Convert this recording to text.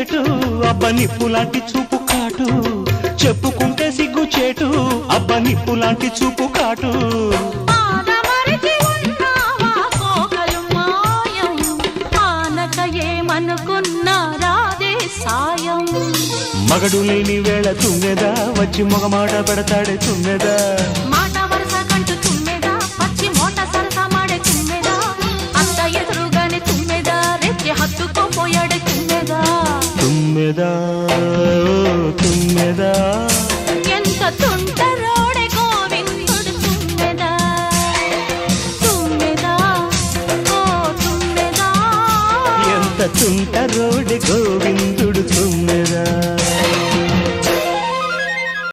చేటు అబ్బ నిప్పు లాంటి చూపు కాటు చెప్పుకుంటే సిగ్గు చేటు అబ్బ నిప్పు లాంటి చూపు కాటు ఆనమరిచి ఉన్నావా కోకలు మాయం ఆనక ఏమనుకున్నా రాదే సాయం మగడు లేని వేళ తుమ్మెదా వచ్చి మొగమాట పెడతాడే తుమ్మెదా మాట వరస కంటూ తుమ్మెదా పచ్చి మోట సరస మాడే తుమ్మెదా అంత ఎదురుగానే తుమ్మెదా రెచ్చి హత్తుకోపోయాడే తుమ్మెదా తుమ్మెదా తుమ్మెదా ఎంత తుంటరోడే గోవిందుడు తుమ్మెదా తుమ్మెదా ఓ తుమ్మెదా ఎంత తుంటరోడే